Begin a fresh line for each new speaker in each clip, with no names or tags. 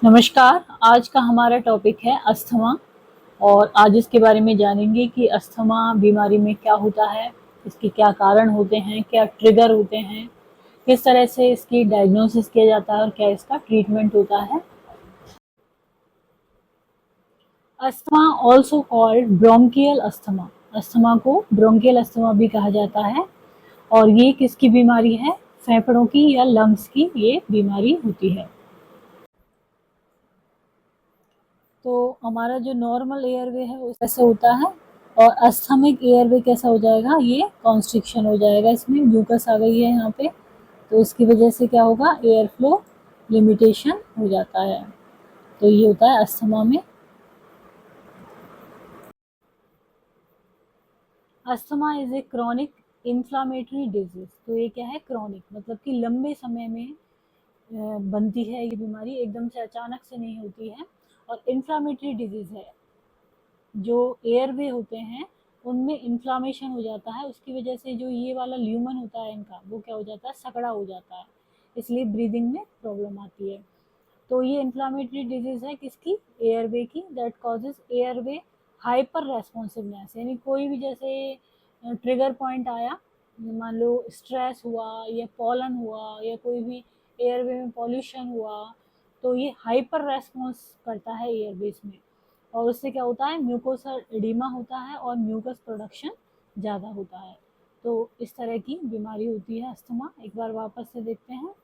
नमस्कार। आज का हमारा टॉपिक है अस्थमा। और आज इसके बारे में जानेंगे कि अस्थमा बीमारी में क्या होता है, इसके क्या कारण होते हैं, क्या ट्रिगर होते हैं, किस तरह से इसकी डायग्नोसिस किया जाता है और क्या इसका ट्रीटमेंट होता है। Asthma also called bronchial asthma. Asthma को ब्रोंकियल अस्थमा भी कहा जाता है और ये किसकी बीमारी है? फेफड़ों की या लंग्स की ये बीमारी होती है। तो हमारा जो नॉर्मल एयरवे है वो कैसे होता है और अस्थमिक एयरवे कैसा हो जाएगा? ये कॉन्स्ट्रिक्शन हो जाएगा, इसमें म्यूकस आ गई है यहाँ पे, तो इसकी वजह से क्या होगा? एयर फ्लो लिमिटेशन हो जाता है। तो ये होता है अस्थमा में। Asthma is a chronic inflammatory disease. तो ये क्या है? क्रॉनिक मतलब कि लंबे समय में बनती है ये बीमारी, एकदम से अचानक से नहीं होती है। और इन्फ्लामेटरी डिजीज है, जो एयरवे होते हैं उनमें इन्फ्लामेशन हो जाता है, उसकी वजह से जो ये वाला ल्यूमन होता है इनका, वो क्या हो जाता है? सकड़ा हो जाता है, इसलिए ब्रीदिंग में प्रॉब्लम आती है। तो ये इन्फ्लामेटरी डिजीज है किसकी? एयरवे की। That causes airway hyper responsiveness, यानी कोई भी जैसे ट्रिगर पॉइंट आया, मान लो स्ट्रेस हुआ या पॉलन हुआ या कोई भी एयरवे में पॉल्यूशन हुआ, तो ये हाइपर रेस्पॉन्स करता है एयरवेज में, और उससे क्या होता है? म्यूकोसल एडिमा होता है और म्यूकस प्रोडक्शन ज़्यादा होता है। तो इस तरह की बीमारी होती है अस्थमा। एक बार वापस से देखते हैं।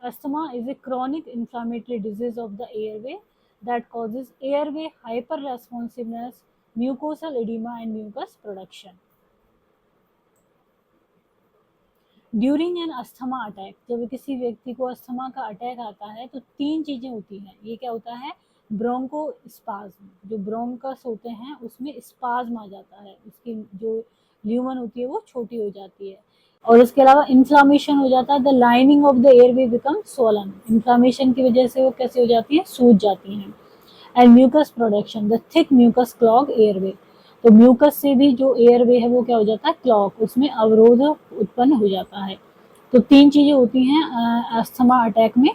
Asthma is a chronic inflammatory disease of the airway that causes airway hyperresponsiveness, mucosal edema and mucus production. During an asthma attack, जब किसी व्यक्ति को अस्थमा का अटैक आता है तो तीन चीज़ें होती हैं। ये क्या होता है? ब्रोंको स्पाज्म, जो ब्रोंकस होते हैं उसमें स्पाज्म आ जाता है, उसकी जो ल्यूमन होती है वो छोटी हो जाती है। और इसके अलावा इन्फ्लामेशन हो जाता है, the lining of the airway become swollen. Inflammation की वजह से वो कैसे हो जाती है? सूज जाती हैं। And mucus production, the thick mucus clog airway. तो म्यूकस से भी जो एयरवे है वो क्या हो जाता है? क्लॉग, उसमें अवरोध उत्पन्न हो जाता है। तो तीन चीजें होती हैं अस्थमा अटैक में।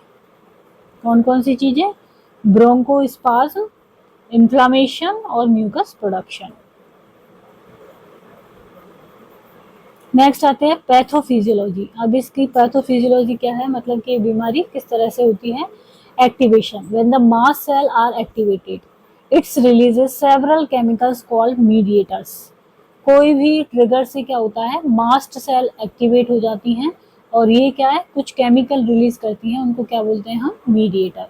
कौन कौन सी चीजें? ब्रोंकोस्पाज्म, इन्फ्लामेशन और म्यूकस प्रोडक्शन। नेक्स्ट आते हैं पैथोफिजियोलॉजी। अब इसकी पैथोफिजियोलॉजी क्या है, मतलब कि बीमारी किस तरह से होती है? Activation, when the mast cell are activated it's releases several chemicals called mediators. कोई भी ट्रिगर से क्या होता है? मास्ट सेल एक्टिवेट हो जाती हैं और ये क्या है? कुछ केमिकल रिलीज करती हैं, उनको क्या बोलते हैं हम? मीडिएटर।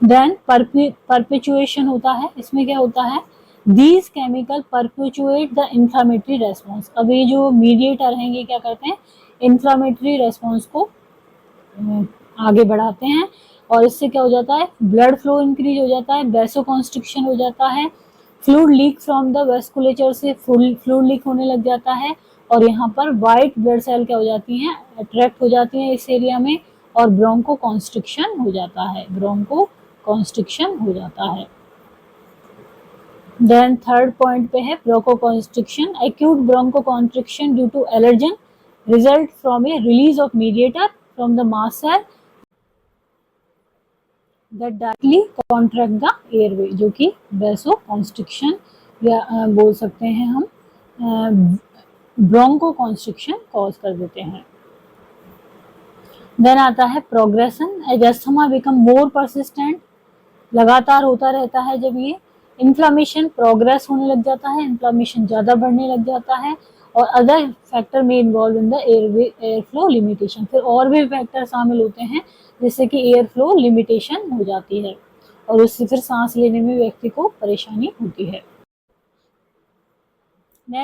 देन परपेचुएशन होता है। इसमें क्या होता है? These chemical perpetuate the inflammatory response. अब ये जो मीडिएटर हैं ये क्या करते हैं? इंफ्लामेटरी रेस्पॉन्स को आगे बढ़ाते हैं और इससे क्या हो जाता है? ब्लड फ्लो इंक्रीज हो जाता है, वैसो कॉन्स्ट्रिक्शन हो जाता है, फ्लूइड लीक फ्रॉम द वेस्कुलेचर से फ्लूइड लीक होने लग जाता है, और यहाँ पर वाइट ब्लड सेल क्या हो जाती हैं? अट्रैक्ट हो जाती हैं इस एरिया में, और ब्रोंको कॉन्स्ट्रिक्शन हो जाता है। ब्रोंको कॉन्स्ट्रिक्शन हो जाता है। देन थर्ड पॉइंट पे है bronchoconstriction. Acute bronchoconstriction due to allergen result from a release of mediator from the mast cell that directly contract the airway, जो कि वैसो कॉन्स्ट्रिक्शन या बोल सकते हैं हम, ब्रोंको कॉन्स्ट्रिक्शन कॉज कर देते हैं। देन आता है progression, as asthma become more persistent. लगातार होता रहता है जब ये इन्फ्लामेशन प्रोग्रेस होने लग जाता है, इन्फ्लामेशन ज़्यादा बढ़ने लग जाता है, और अदर फैक्टर में involve in the air flow limitation. फिर और भी फैक्टर शामिल होते हैं जिससे कि एयर फ्लो लिमिटेशन हो जाती है और उससे फिर सांस लेने में व्यक्ति को परेशानी होती है।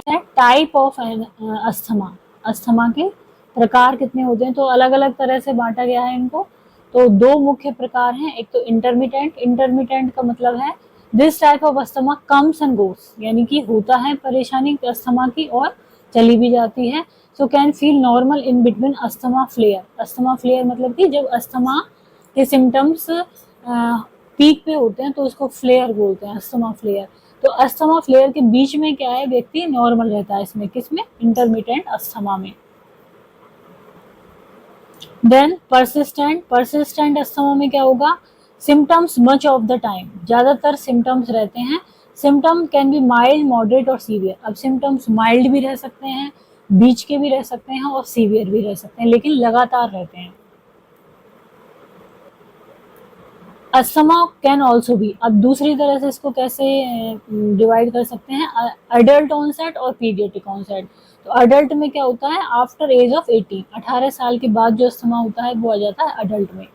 Type of asthma. अस्थमा के प्रकार कितने होते हैं? तो अलग अलग तरह से बांटा गया है इनको। तो दो मुख्य प्रकार हैं। एक तो इंटरमिटेंट। इंटरमिटेंट का मतलब है this type of asthma comes and goes, यानी कि होता है परेशानी अस्थमा की और चली भी जाती है। So can feel normal in between asthma flare. Asthma flare मतलब कि जब अस्थमा के सिम्टम्स पीक पे होते हैं तो उसको फ्लेयर बोलते हैं, अस्थमा फ्लेयर। तो अस्थमा फ्लेयर के बीच में क्या है? व्यक्ति नॉर्मल रहता है। इसमें किसमें? इंटरमिटेंट अस्थमा में। देन परसिस्टेंट अस्थमा में क्या होगा, symptoms much of the time, ज्यादातर सिम्टम्स रहते हैं। Symptom can be mild, moderate और सीवियर। अब सिम्टम्स माइल्ड भी रह सकते हैं, बीच के भी रह सकते हैं और सीवियर भी रह सकते हैं, लेकिन लगातार रहते हैं। अस्थमा कैन ऑल्सो बी, अब दूसरी तरह से इसको कैसे डिवाइड कर सकते हैं, अडल्ट ऑनसेट और पीडियाट्रिक ऑनसेट। तो अडल्ट में क्या होता है, आफ्टर एज ऑफ 18, 18 साल के बाद जो अस्थमा होता है वो आ जाता है अडल्ट में।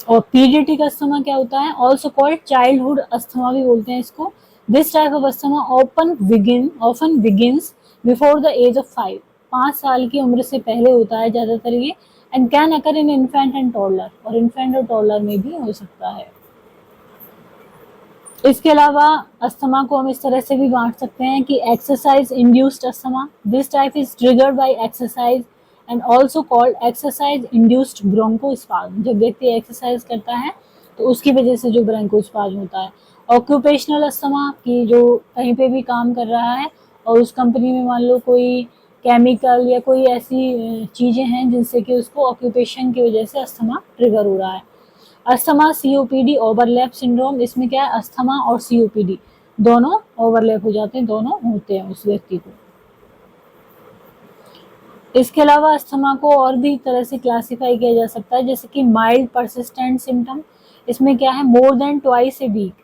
और पीडियाट्रिक अस्थमा क्या होता है, ऑल्सो कॉल्ड चाइल्डहुड अस्थमा भी बोलते हैं इसको। This type of asthma often begins before the age of 5, 5 साल की उम्र से पहले होता है ज्यादातर ये। And can occur in infant and toddler, और इन्फेंट और टॉडलर में भी हो सकता है। इसके अलावा अस्थमा को हम इस तरह से भी बांट सकते हैं कि exercise induced asthma, this type is triggered by exercise and also called exercise induced bronchospasm. जब व्यक्ति एक्सरसाइज करता है तो उसकी वजह से जो ब्रोंकोस्पाज्म होता है। ऑक्यूपेशनल अस्थमा की जो कहीं पे भी काम कर रहा है और उस कंपनी में मान लो कोई केमिकल या कोई ऐसी चीजें हैं जिनसे कि उसको ऑक्यूपेशन की वजह से अस्थमा ट्रिगर हो रहा है। अस्थमा सीओपीडी ओवरलैप सिंड्रोम, इसमें क्या है, अस्थमा और सीओपीडी दोनों ओवरलैप हो जाते हैं, दोनों होते हैं उस व्यक्ति को। इसके अलावा अस्थमा को और भी तरह से क्लासिफाई किया जा सकता है, जैसे कि माइल्ड परसिस्टेंट सिम्टम। इसमें क्या है, more than twice a week,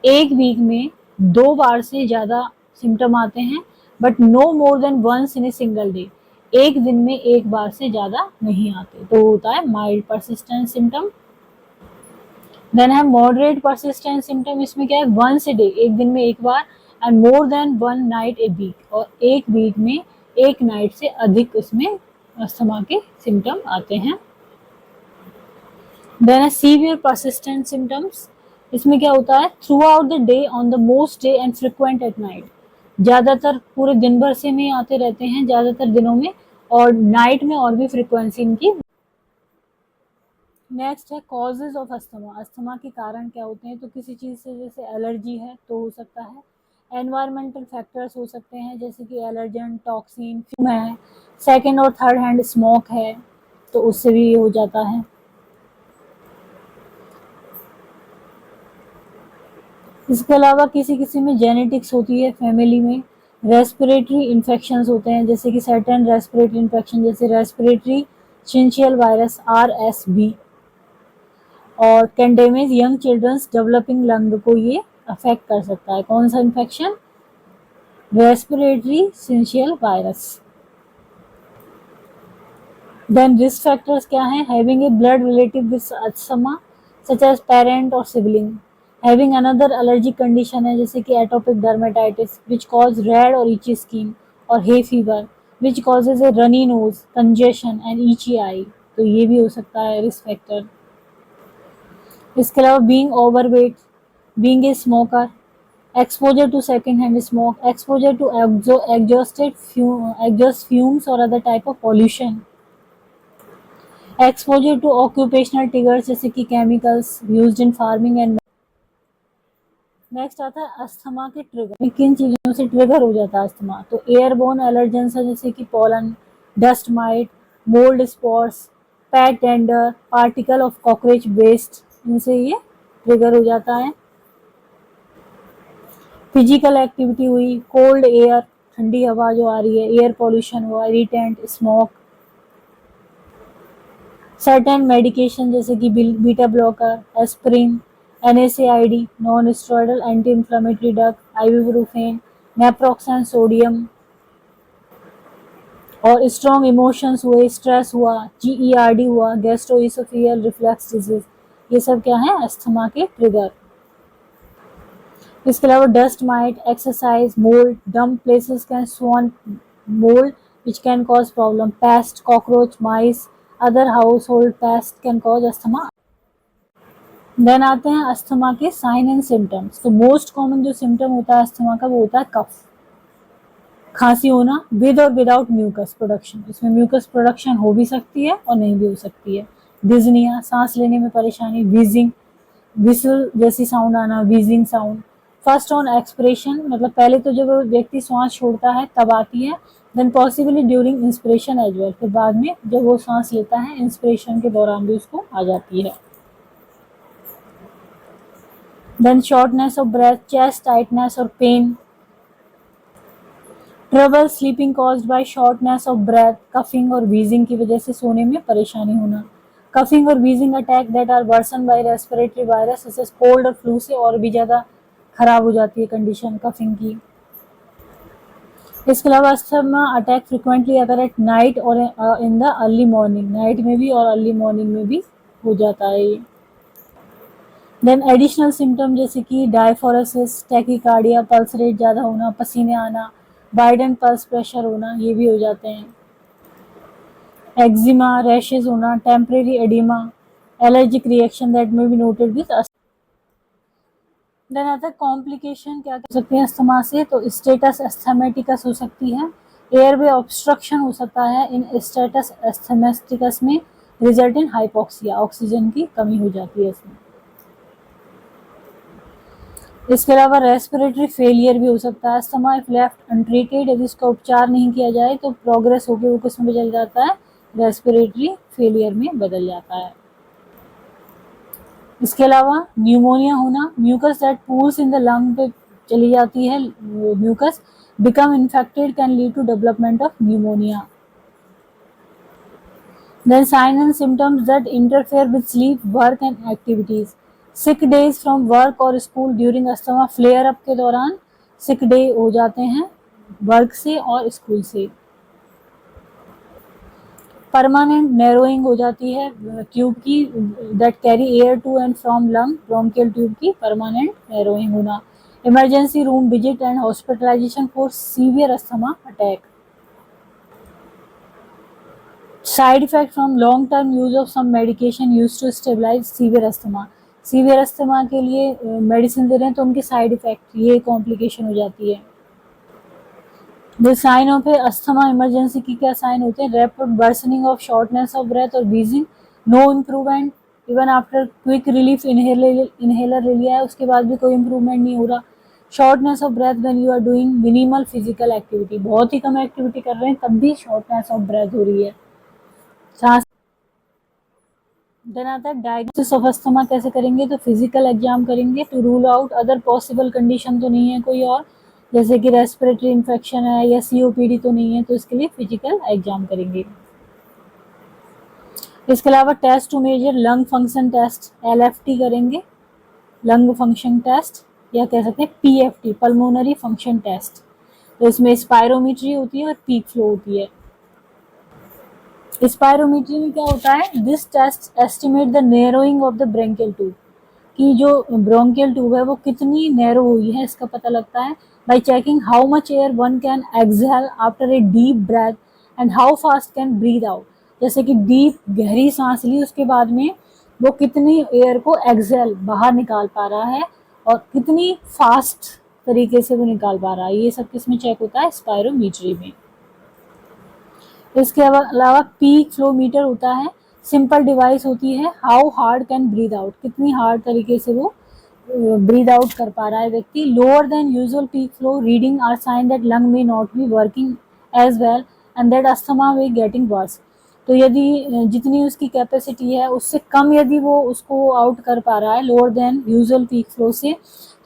एक वीक में 2 बार से ज्यादा सिम्टम आते हैं, but no more than once in a single day, एक दिन में एक बार से ज्यादा नहीं आते, तो होता है माइल्ड परसिस्टेंट सिम्टम। देन है मॉडरेट परसिस्टेंट सिम्टम, इसमें क्या है, वंस ए डे, एक दिन में एक बार, and more than one night a week, और एक वीक में एक नाइट से अधिक इसमें अस्थमा के सिम्टम आते हैं। देन है सीवियर परसिस्टेंट सिम्टम्स, इसमें क्या होता है, through out the day on the most day and frequent at night, ज्यादातर पूरे दिन भर से में आते रहते हैं ज्यादातर दिनों में, और नाइट में और भी फ्रिक्वेंसी इनकी। नेक्स्ट है कॉजेज ऑफ अस्थमा, अस्थमा के कारण क्या होते हैं, तो किसी चीज़ से जैसे एलर्जी है तो हो सकता है, एनवायरमेंटल फैक्टर्स हो सकते हैं जैसे कि एलर्जन, टॉक्सिन, फ्यूम है, सेकेंड और थर्ड हैंड स्मोक है तो उससे भी हो जाता है। इसके अलावा किसी किसी में जेनेटिक्स होती है फैमिली में, रेस्पिरेटरी इन्फेक्शंस होते हैं जैसे कि सर्टेन रेस्पिरेटरी इन्फेक्शन, जैसे रेस्पिरेटरी सिंशियल वायरस RSV, और can damage young children's developing lung को ये अफेक्ट कर सकता है। कौन सा infection, respiratory syncytial virus. Then risk factors क्या है, having a blood relative with asthma such as parent और sibling, having another allergy condition है जैसे कि atopic dermatitis which cause red और इची स्किन, और hay fever which causes a runny knows, congestion and इची आई, तो ये भी हो सकता है रिस्क फैक्टर। इसके अलावा being overweight, being a smoker, exposure to second-hand smoke, exposure to exhaust fumes or other type of pollution, exposure to occupational triggers जैसे कि chemicals used in farming and। Next आता है अस्थमा के trigger, किन चीजों से ट्रिगर हो जाता है अस्थमा, तो एयरबोर्न एलर्जेंस है जैसे कि pollen, dust mite, mould spores, pet dander, particle of cockroach waste, इनसे ये ट्रिगर हो जाता है। फिजिकल एक्टिविटी हुई, कोल्ड एयर, ठंडी हवा जो आ रही है, एयर पॉल्यूशन हुआ, इरिटेंट, स्मोक, सर्टेन मेडिकेशन जैसे कि beta blocker, aspirin, NSAID, non steroidal anti inflammatory drug, ibuprofen, naproxen sodium, और स्ट्रॉन्ग इमोशंस हुए, स्ट्रेस हुआ, GERD हुआ, गैस्ट्रोइसोफेजियल रिफ्लक्स डिजीज, ये सब क्या है, अस्थमा के ट्रिगर। इसके अलावा dust mite, exercise, mould, damp places can spawn mould which can cause problem, pest, cockroach, mice, other household pest can cause asthma. Then आते हैं अस्थमा के साइन एंड सिम्टम्स, तो मोस्ट कॉमन जो symptom होता है asthma का वो होता है कफ, खांसी होना विद और विदाउट म्यूकस प्रोडक्शन, इसमें म्यूकस प्रोडक्शन हो भी सकती है और नहीं भी हो सकती है। डिज्निया, सांस लेने में परेशानी, वीजिंग, विसल जैसी साउंड आना, wheezing sound. First on expression, मतलब पहले तो जब व्यक्ति श्वास छोड़ता है तब आती है, then possibly during inspiration as well, फिर बाद में जब वो सांस लेता है इंस्पिरेशन के दौरान भी उसको आ जाती है। Then shortness of breath, chest tightness और pain, trouble sleeping caused by shortness of breath, coughing और व्हीजिंग की वजह से सोने में परेशानी होना। कफिंग और wheezing attack that are worsen by respiratory virus जैसे कोल्ड और फ्लू से और भी ज़्यादा खराब हो जाती है कंडीशन कफिंग की। इसके अलावा अस्थमा अटैक फ्रिक्वेंटली अगर एट नाइट और in the early morning, night में भी और अर्ली मॉर्निंग में भी हो जाता है ये। देन एडिशनल सिम्टम जैसे कि डायफोरेसिस, टैकीकार्डिया, पल्स रेट ज़्यादा होना, पसीने आना, वाइडन पल्स प्रेशर होना, ये भी हो जाते हैं। एक्जिमा, रैशेज होना, temporary oedema, allergic reaction that में बी नोटेड विद। देन आता है कॉम्प्लिकेशन, क्या कह सकते हैं अस्थमा से, तो स्टेटस एस्थमेटिकस हो सकती है, एयरवे ऑब्स्ट्रक्शन हो सकता है इन स्टेटस एस्थमेटिकस में, रिजल्ट इन हाइपोक्सिया, ऑक्सीजन की कमी हो जाती है इसमें। इसके अलावा रेस्पिरेटरी फेलियर भी हो सकता है। अस्थमा इफ लेफ्ट अनट्रीटेड, यदि इसका उपचार नहीं किया जाए तो प्रोग्रेस होकर वो किस में बदल जाता है, रेस्पिरेटरी फेलियर में बदल जाता है। इसके अलावा न्यूमोनिया होना, mucus that pools in the lung पे चली जाती है, mucus become infected can lead to development of pneumonia. Then signs and symptoms that interfere with sleep, work and activities. Sick days from work और school during asthma, flare up के दौरान सिक day हो जाते हैं वर्क से और school से। Permanent narrowing हो जाती है ट्यूब की that carry air to and from lung, bronchial tube की परमानेंट नैरोइंग होना। Emergency room visit and hospitalisation for severe asthma attack. Side effect from long term use of some medication use to stabilise severe asthma, severe asthma के लिए medicine दे रहे हैं तो उनके side effect, ये complication हो जाती है। The sign of asthma emergency की क्या साइन होते हैं, rapid worsening of shortness of breath और wheezing, no improvement even after quick relief, inhaler ले लिया है उसके बाद भी कोई इम्प्रूवमेंट नहीं हो रहा। Shortness of breath when you are doing minimal physical activity, बहुत ही कम एक्टिविटी कर रहे हैं तब भी शॉर्टनेस ऑफ ब्रेथ हो रही है, सांस। देन आता है डायग्नोसिस ऑफ अस्थमा कैसे करेंगे, तो फिजिकल एग्जाम करेंगे to rule out other possible condition तो नहीं है कोई और, जैसे कि रेस्पिरेटरी इन्फेक्शन है या सीओपीडी तो नहीं है, तो इसके लिए फिजिकल एग्जाम करेंगे। इसके अलावा test to measure lung function test, LFT करेंगे, लंग फंक्शन टेस्ट, या कह सकते हैं पीएफटी, पल्मोनरी फंक्शन टेस्ट। तो इसमें स्पायरोमीट्री होती है और पीक फ्लो होती है। स्पायरोमीट्री में क्या होता है, this test estimate the narrowing of the bronchial tube, कि जो ब्रोंकियल ट्यूब है वो कितनी नैरो हुई है इसका पता लगता है by checking how much air one can exhale after a deep breath and how fast can breathe out. जैसे कि डीप गहरी सांस ली उसके बाद में वो कितनी एयर को एक्सहेल बाहर निकाल पा रहा है और कितनी फास्ट तरीके से वो निकाल पा रहा है, ये सब किस में चेक होता है, स्पायरोमीट्री में। इसके अलावा पीक फ्लो मीटर होता है, सिंपल डिवाइस होती है, how hard can breathe out, कितनी हार्ड तरीके से वो ब्रीद आउट कर पा रहा है व्यक्ति। Lower than usual peak flow reading are sign that lung में not be working as well and that asthma way getting worse. तो यदि जितनी उसकी कैपेसिटी है उससे कम यदि वो उसको आउट कर पा रहा है lower than usual peak flow से,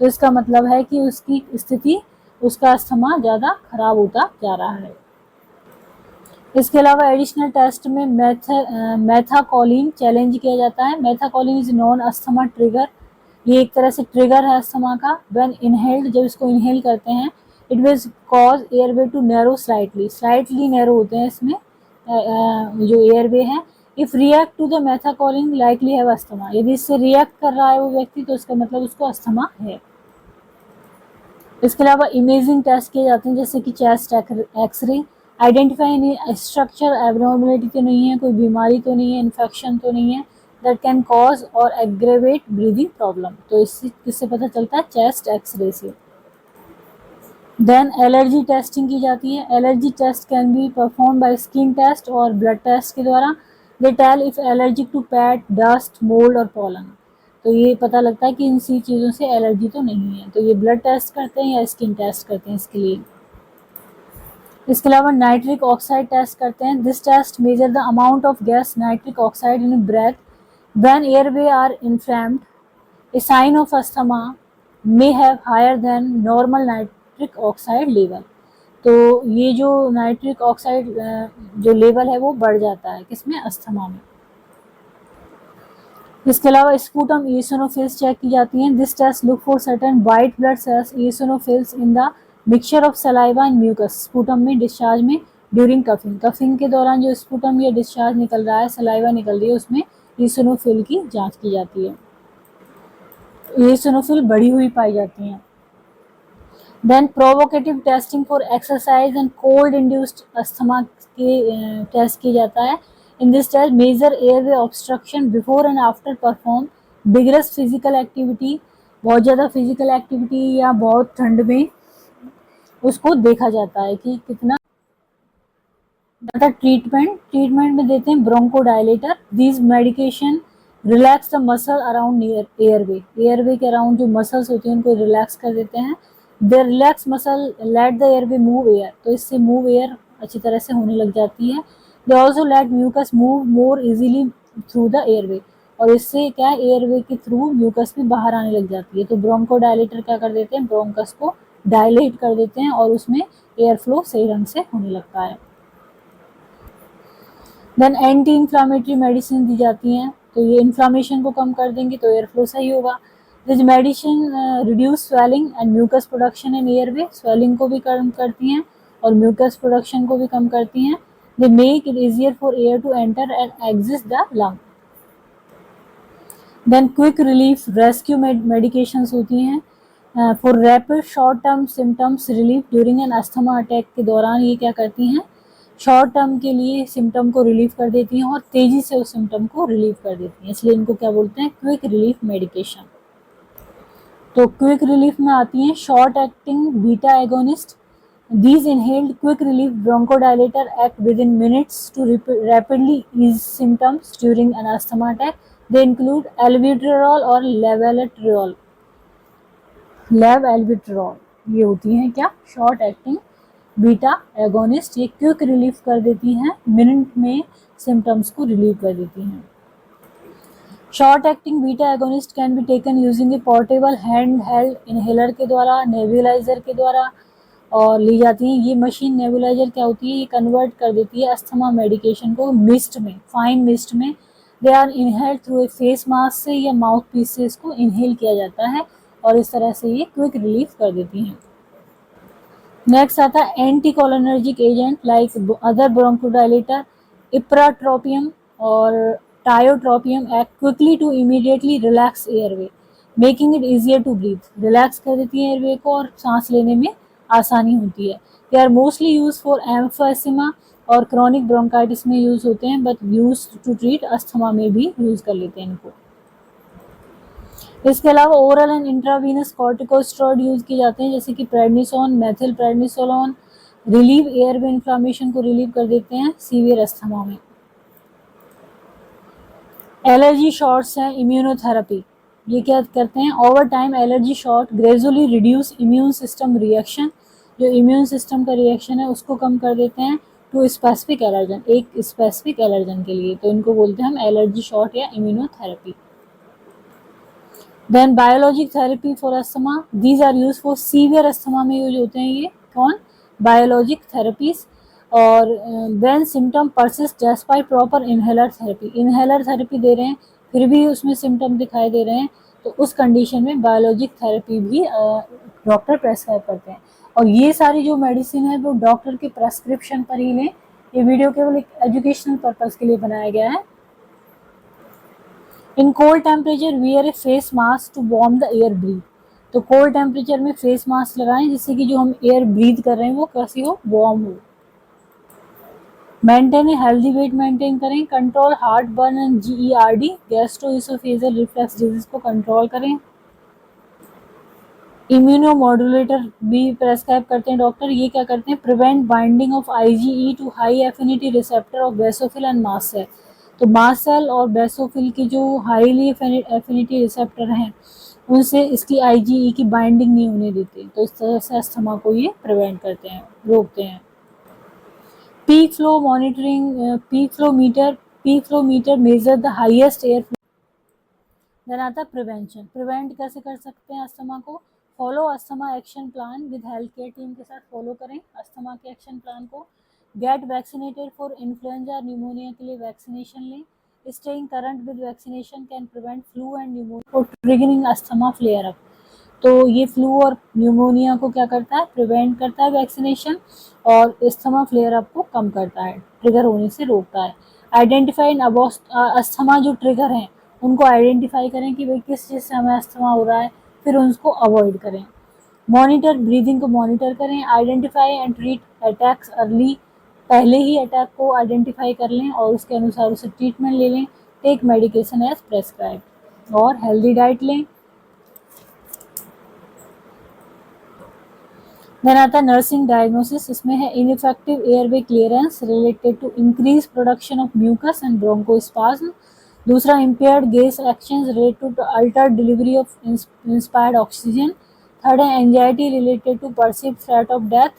तो इसका मतलब है कि उसकी स्थिति, उसका अस्थमा ज़्यादा खराब होता जा रहा है। इसके अलावा एडिशनल टेस्ट में मैथाकोलिन चैलेंज किया जाता है। मैथाकोलिन इज नॉन अस्थमा ट्रिगर, ये एक तरह से ट्रिगर है अस्थमा का। व्हेन इनहेल्ड, जब इसको इनहेल करते हैं, it will cause airway to narrow slightly, slightly narrow होते हैं इसमें जो एयरवे है। If react to the methacholine likely have asthma, यदि इससे रिएक्ट कर रहा है वो व्यक्ति तो इसका मतलब उसको अस्थमा है। इसके अलावा इमेजिंग टेस्ट किए जाते हैं जैसे कि chest x-ray, identify any structure abnormality तो नहीं है, कोई बीमारी तो नहीं है, इन्फेक्शन तो नहीं है दैट कैन कॉज और एग्रेवेट ब्रीदिंग प्रॉब्लम, तो इससे किससे पता चलता है, चेस्ट एक्सरे से। देन एलर्जी टेस्टिंग की जाती है। Allergy test can be perform by skin test और ब्लड टेस्ट के द्वारा। They tell if allergic to pet, dust, mould और पॉलन, तो ये पता लगता है कि इन सी चीज़ों से एलर्जी तो नहीं है, तो ये ब्लड टेस्ट करते हैं या स्किन टेस्ट करते हैं इसके लिए। इसके अलावा नाइट्रिक ऑक्साइड टेस्ट करते हैं। This test measure the amount of gas nitric oxide in breath when airway are inflamed. A sign of asthma may have higher than normal nitric oxide level. तो ये जो नाइट्रिक ऑक्साइड जो level है वो बढ़ जाता है किसमें, अस्थमा में। इसके अलावा स्पूटम इओसिनोफिल्स चेक की जाती हैं। This test look for certain white blood cells eosinophils in the mixture of saliva and mucus. Sputum में डिस्चार्ज में ड्यूरिंग कफिंग, कफिंग के दौरान जो स्पूटम या डिस्चार्ज निकल रहा है, सलाइवा निकल रही है, उसमें इओसिनोफिल की जांच की जाती है। इओसिनोफिल बढ़ी हुई पाई जाती हैं। Then provocative testing for exercise and cold induced asthma के टेस्ट किया जाता है। In this test measure airway obstruction before and after perform vigorous physical activity. बहुत ज़्यादा फिजिकल एक्टिविटी या बहुत ठंड में उसको देखा जाता है कि कितना ज़्यादा। ट्रीटमेंट में देते हैं bronchodilator. These medication relax the muscle around airway के अराउंड जो मसल्स होती हैं उनको रिलैक्स कर देते हैं। The relax muscle let the airway move air, तो इससे मूव एयर अच्छी तरह से होने लग जाती है। They also let mucus move more easily through the airway, और इससे क्या है, एयरवे के थ्रू म्यूकस भी बाहर आने लग जाती है। तो ब्रोंकोडायलेटर क्या कर देते हैं, ब्रोंकस को डायलेट कर देते हैं और उसमें एयर फ्लो सही ढंग से होने लगता है। देन एंटी इन्फ्लामेटरी मेडिसिन दी जाती हैं, तो ये इन्फ्लामेशन को कम कर देंगे तो एयर फ्लो सही होगा। This medicine reduce swelling and mucus production in airway, swelling को भी कम करती हैं और म्यूकस प्रोडक्शन को भी कम करती हैं। They make it easier for air to enter and exit the lung. Then quick relief rescue medications होती हैं for rapid short term symptoms relief during an asthma attack के दौरान ये क्या करती हैं, शॉर्ट टर्म के लिए सिम्टम को रिलीव कर देती हैं और तेजी से उस सिम्टम को रिलीव कर देती हैं, इसलिए इनको क्या बोलते हैं, क्विक रिलीफ मेडिकेशन। तो क्विक रिलीफ में आती हैं short acting beta agonist. These inhaled quick relief bronchodilator act within minutes to rapidly ease symptoms during an asthma attack. They include albuterol और levodopa. ये होती हैं क्या, शॉर्ट एक्टिंग बीटा एगोनिस्ट। ये क्विक रिलीफ कर देती हैं, मिनट में सिम्टम्स को रिलीव कर देती हैं। Short acting beta agonist can be taken using A portable hand held inhaler के द्वारा, नेबुलाइजर के द्वारा और ली जाती हैं। ये मशीन नेबुलाइजर क्या होती है, ये कन्वर्ट कर देती है अस्थमा मेडिकेशन को मिस्ट में, फाइन मिस्ट में। They are inhaled through a face mask से या माउथ पीस से इसको इनहेल किया जाता है और इस तरह से ये क्विक रिलीफ कर देती हैं। नेक्स्ट आता है anti cholinergic agent like other bronchodilator, ipratropium और tiotropium act quickly to immediately relax airway making it easier to breathe. Relax कर देती है एयरवे को और सांस लेने में आसानी होती है। They are mostly use for emphysema और क्रॉनिक ब्रोंकाइटिस में यूज होते हैं, but use to treat asthma में भी यूज कर लेते हैं इनको। इसके अलावा oral and intravenous corticosteroid use किए जाते हैं, जैसे कि prednisone, methyl prednisolone, relieve airway inflammation को रिलीव कर देते हैं सीवियर अस्थमा में। एलर्जी शॉट्स हैं, इम्यूनोथेरेपी, ये क्या करते हैं, over time allergy shot gradually reduce immune system reaction, जो इम्यून सिस्टम का रिएक्शन है उसको कम कर देते हैं टू स्पेसिफिक एलर्जन, एक स्पेसिफिक एलर्जन के लिए, तो इनको बोलते हैं हम एलर्जी शॉट या immunotherapy. Then biologic therapy for asthma, these are use for severe asthma में यूज होते हैं ये कौन, बायोलॉजिक थेरेपीज। और when symptom persist despite proper inhaler therapy, inhaler therapy दे रहे हैं फिर भी उसमें सिम्टम दिखाई दे रहे हैं, तो उस कंडीशन में बायोलॉजिक थेरेपी भी डॉक्टर प्रेस्क्राइब करते हैं। और ये सारी जो मेडिसिन है वो डॉक्टर के प्रेस्क्रिप्शन पर ही लें। ये वीडियो केवल एक एजुकेशनल पर्पज़ के लिए बनाया गया है। In cold temperature wear a face mask to warm the air breathe, तो कोल्ड टेम्परेचर में फेस मास्क लगाएं जिससे कि जो हम एयर ब्रीथ कर रहे हैं वो कैसी हो, वार्म हो। Maintain a healthy weight maintain करें, control heart burn and GERD gastroesophageal reflux disease को कंट्रोल करें। इम्यूनोमॉड्यूलेटर भी प्रेस्क्राइब करते हैं डॉक्टर, ये क्या करते हैं, prevent binding of IgE to high affinity receptor of basophil and mast cell, तो मास्ट सेल और बेसोफिल की जो हाईली एफिनिटी रिसेप्टर हैं उनसे इसकी IgE की बाइंडिंग नहीं होने देते, तो इस तरह से अस्थमा को ये प्रिवेंट करते हैं, रोकते हैं। Peak flow monitoring, peak flow meter measure the highest air flow. Then आता है प्रिवेंशन, प्रिवेंट कैसे कर सकते हैं अस्थमा को, follow asthma action plan with health care team के साथ फॉलो करें अस्थमा के एक्शन प्लान को, get vaccinated for influenza pneumonia के लिए वैक्सीनेशन लें, staying current with vaccination can prevent flu and pneumonia for triggering asthma flare up. तो ये फ्लू और न्यूमोनिया को क्या करता है, प्रिवेंट करता है वैक्सीनेशन, और अस्थमा फ्लेयर अप को कम करता है, ट्रिगर होने से रोकता है। आइडेंटिफाई अस्थमा जो ट्रिगर हैं उनको आइडेंटिफाई करें कि भाई किस चीज़ से हमें अस्थमा हो रहा है, फिर उसको अवॉइड करें। मॉनिटर, ब्रीदिंग को मॉनिटर करें। Identify and treat attacks early, पहले ही अटैक को आइडेंटिफाई कर लें और उसके अनुसार उसे ट्रीटमेंट ले लें। टेक मेडिकेशन एज प्रेस्क्राइब और हेल्दी डाइट लें। देन आता है नर्सिंग डायग्नोसिस, इसमें है ineffective airway clearance related to increase production of mucus and bronchospasm. दूसरा impaired gas exchange related to altered delivery of inspired oxygen. Third है anxiety related to perceived threat of death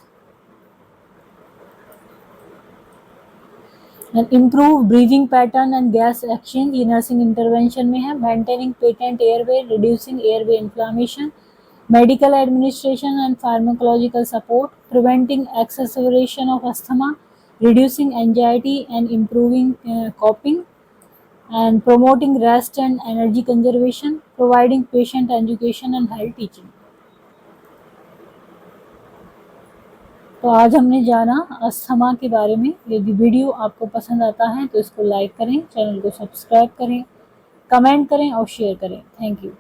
and improve breathing pattern and gas exchange, ये nursing intervention में है। Maintaining patent airway, reducing airway inflammation, medical administration and pharmacological support, preventing exacerbation of asthma, reducing anxiety and improving coping, and promoting rest and energy conservation, providing patient education and health teaching। तो आज हमने जाना asthma के बारे में। यदि video आपको पसंद आता है तो इसको लाइक करें, चैनल को सब्सक्राइब करें, कमेंट करें और शेयर करें। Thank you.